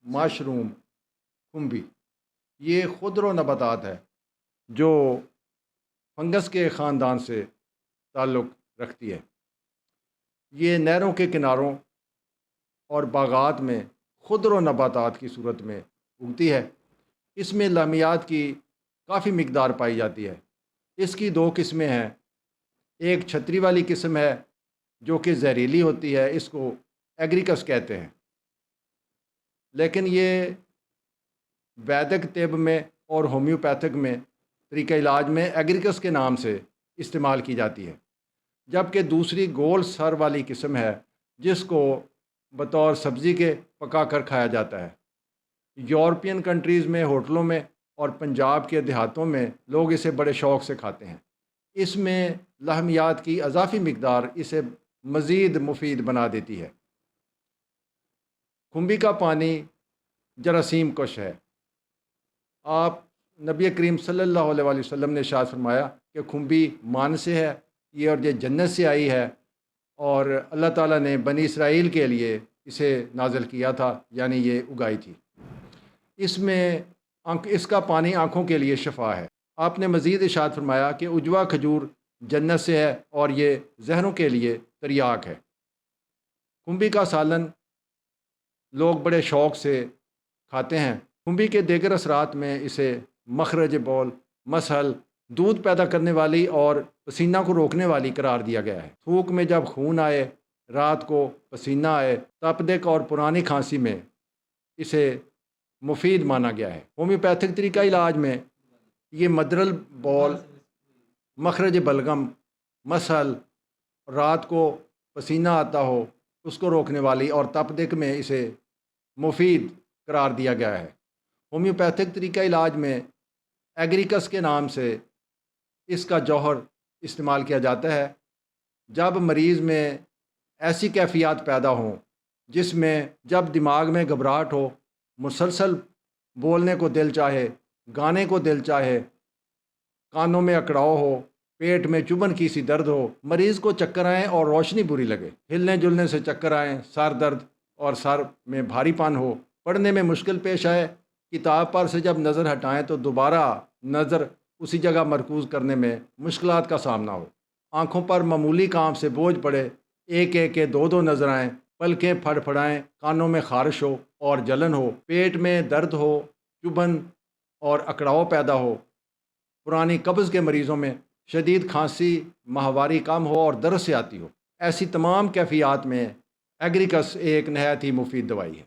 ماشروم، کھمبی، یہ خضر نباتات ہے جو فنگس کے خاندان سے تعلق رکھتی ہے۔ یہ نہروں کے کناروں اور باغات میں خضر نباتات کی صورت میں اگتی ہے۔ اس میں لمیات کی کافی مقدار پائی جاتی ہے۔ اس کی دو قسمیں ہیں، ایک چھتری والی قسم ہے جو کہ زہریلی ہوتی ہے، اس کو ایگریکس کہتے ہیں، لیکن یہ ویدک طب میں اور ہومیوپیتھک میں طریقہ علاج میں ایگریکس کے نام سے استعمال کی جاتی ہے، جبکہ دوسری گول سر والی قسم ہے جس کو بطور سبزی کے پکا کر کھایا جاتا ہے۔ یورپین کنٹریز میں ہوٹلوں میں اور پنجاب کے دیہاتوں میں لوگ اسے بڑے شوق سے کھاتے ہیں۔ اس میں لحمیات کی اضافی مقدار اسے مزید مفید بنا دیتی ہے۔ کھمبی کا پانی جراثیم کش ہے۔ آپ نبی کریم صلی اللہ علیہ وآلہ وسلم نے ارشاد فرمایا کہ کھمبی مان سے ہے، یہ اور یہ جنت سے آئی ہے، اور اللہ تعالیٰ نے بنی اسرائیل کے لیے اسے نازل کیا تھا، یعنی یہ اگائی تھی۔ اس کا پانی آنکھوں کے لیے شفا ہے۔ آپ نے مزید ارشاد فرمایا کہ عجوا کھجور جنت سے ہے اور یہ ذہنوں کے لیے تریاک ہے۔ کھمبی کا سالن لوگ بڑے شوق سے کھاتے ہیں۔ کھمبی کے دیگر اثرات میں اسے مخرج بول، مسحل، دودھ پیدا کرنے والی اور پسینہ کو روکنے والی قرار دیا گیا ہے۔ تھوک میں جب خون آئے، رات کو پسینہ آئے، تپدق اور پرانی کھانسی میں اسے مفید مانا گیا ہے۔ ہومیوپیتھک طریقہ علاج میں یہ مدرل بول، مخرج بلغم، مسحل، رات کو پسینہ آتا ہو اس کو روکنے والی اور تپدق میں اسے مفید قرار دیا گیا ہے۔ ہومیوپیتھک طریقہ علاج میں ایگریکس کے نام سے اس کا جوہر استعمال کیا جاتا ہے۔ جب مریض میں ایسی کیفیات پیدا ہوں جس میں جب دماغ میں گھبراہٹ ہو، مسلسل بولنے کو دل چاہے، گانے کو دل چاہے، کانوں میں اکڑاؤ ہو، پیٹ میں چبھن کی سی درد ہو، مریض کو چکر آئیں اور روشنی بری لگے، ہلنے جلنے سے چکر آئیں، سر درد اور سر میں بھاری پن ہو، پڑھنے میں مشکل پیش آئے، کتاب پر سے جب نظر ہٹائیں تو دوبارہ نظر اسی جگہ مرکوز کرنے میں مشکلات کا سامنا ہو، آنکھوں پر معمولی کام سے بوجھ پڑے، ایک ایک کے دو دو نظر آئیں، پلکیں پھڑ پھڑائیں، کانوں میں خارش ہو اور جلن ہو، پیٹ میں درد ہو، چبھن اور اکڑاؤ پیدا ہو، پرانی قبض کے مریضوں میں شدید کھانسی، ماہواری کم ہو اور درد سے آتی ہو، ایسی تمام کیفیات میں ایگریکس ایک نہایت ہی مفید دوائی ہے۔